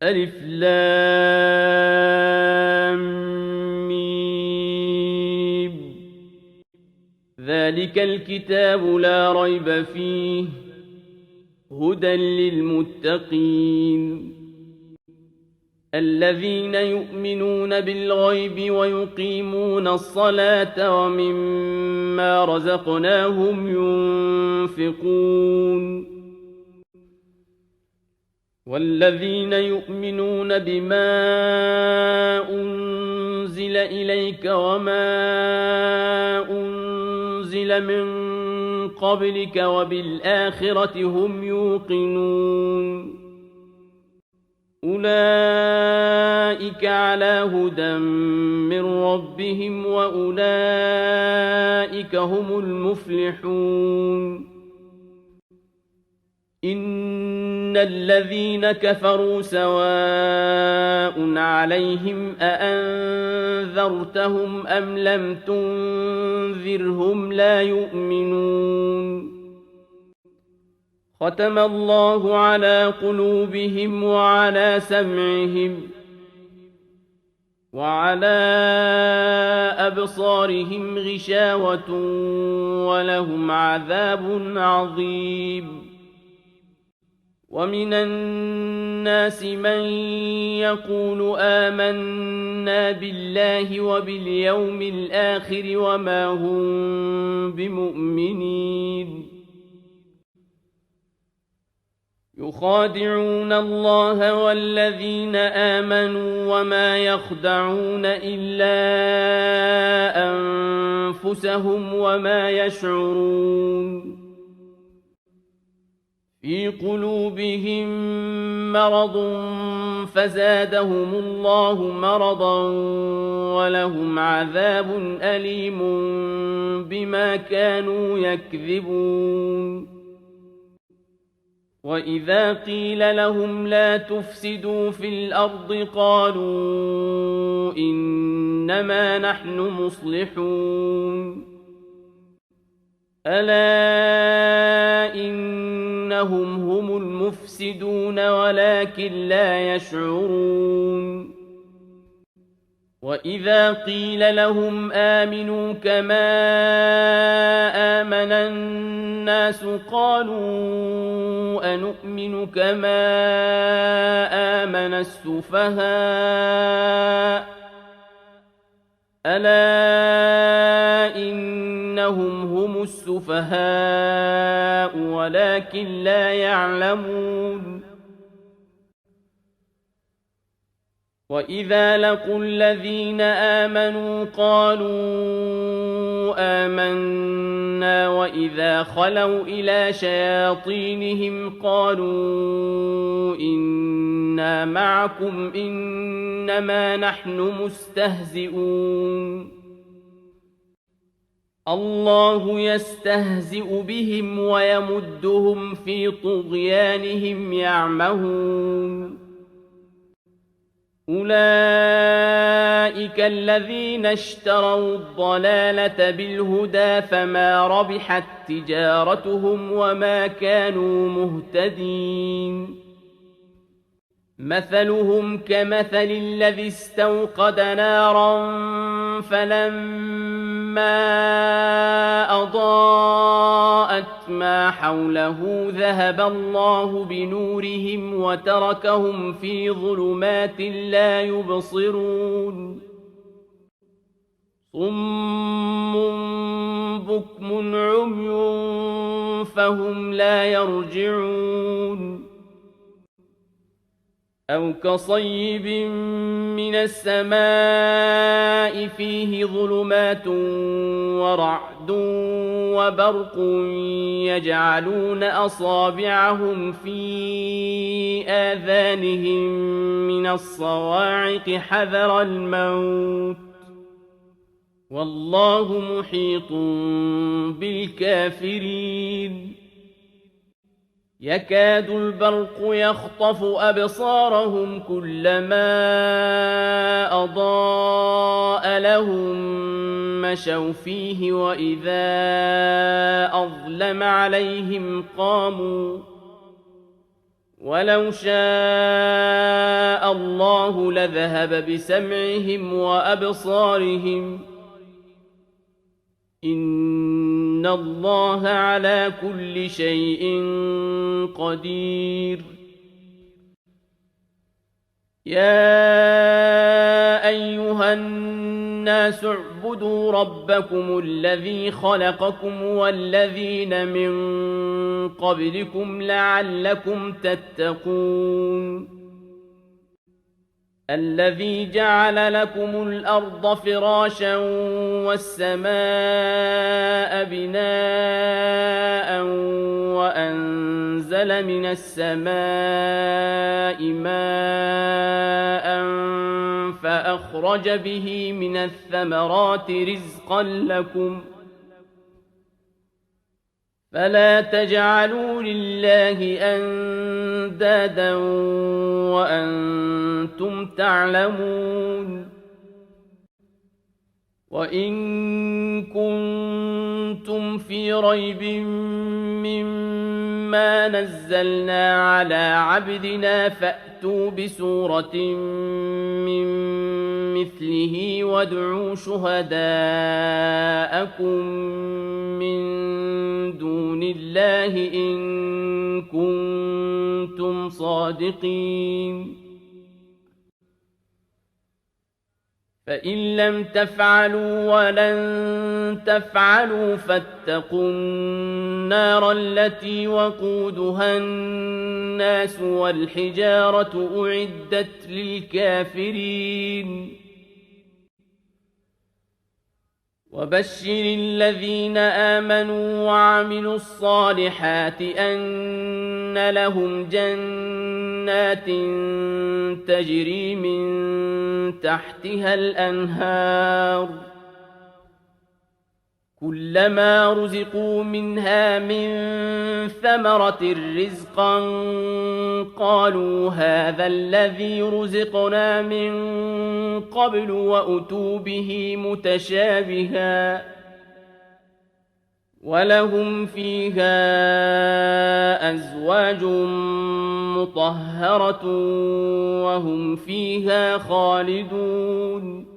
ألف لام ميم. ذلك الكتاب لا ريب فيه هدى للمتقين الذين يؤمنون بالغيب ويقيمون الصلاة ومما رزقناهم ينفقون والذين يؤمنون بما أنزل إليك وما أنزل من قبلك وبالآخرة هم يوقنون أولئك على هدى من ربهم وأولئك هم المفلحون إن الذين كفروا سواء عليهم أأنذرتهم أم لم تنذرهم لا يؤمنون ختم الله على قلوبهم وعلى سمعهم وعلى أبصارهم غشاوة ولهم عذاب عظيم ومن الناس من يقول آمنا بالله وباليوم الآخر وما هم بمؤمنين يخادعون الله والذين آمنوا وما يخدعون إلا أنفسهم وما يشعرون في قلوبهم مرض فزادهم الله مرضا ولهم عذاب أليم بما كانوا يكذبون وإذا قيل لهم لا تفسدوا في الأرض قالوا إنما نحن مصلحون ألا إنهم هم المفسدون ولكن لا يشعرون وإذا قيل لهم آمنوا كما آمن الناس قالوا أنؤمن كما آمن السفهاء ألا إنهم هم السفهاء ولكن لا يعلمون وإذا لقوا الذين آمنوا قالوا آمنا وإذا خلوا إلى شياطينهم قالوا إنا معكم إنما نحن مستهزئون الله يستهزئ بهم ويمدهم في طغيانهم يعمهون أولئك الذين اشتروا الضلالة بالهدى فما ربحت تجارتهم وما كانوا مهتدين مثلهم كمثل الذي استوقد نارا فلما أضاءت ما حوله ذهب الله بنورهم وتركهم في ظلمات لا يبصرون صم بكم عمي فهم لا يرجعون أو كصيب من السماء فيه ظلمات ورعد وبرق يجعلون أصابعهم في آذانهم من الصواعق حذر الموت والله محيط بالكافرين يكاد البرق يخطف أبصارهم كلما أضاء لهم مشوا فيه وإذا أظلم عليهم قاموا ولو شاء الله لذهب بسمعهم وأبصارهم إن الله على كل شيء قدير يا أيها الناس اعبدوا ربكم الذي خلقكم والذين من قبلكم لعلكم تتقون الذي جعل لكم الأرض فراشا والسماء بناء وأنزل من السماء ماء فأخرج به من الثمرات رزقا لكم فلا تجعلوا لله أندادا وأنتم تعلمون وإن كنتم في ريب مما نزلنا على عبدنا فأتوا بسورة من مثله وادعوا شهداءكم من دون الله إن كنتم صادقين فإن لم تفعلوا ولن تفعلوا فاتقوا النار التي وقودها الناس والحجارة أعدت للكافرين وبشر الذين آمنوا وعملوا الصالحات أن لهم جنات تجري من تحتها الأنهار كلما رزقوا منها من ثمرة رزقا قالوا هذا الذي رزقنا من قبل وأتوا به متشابها ولهم فيها أزواج مطهرة وهم فيها خالدون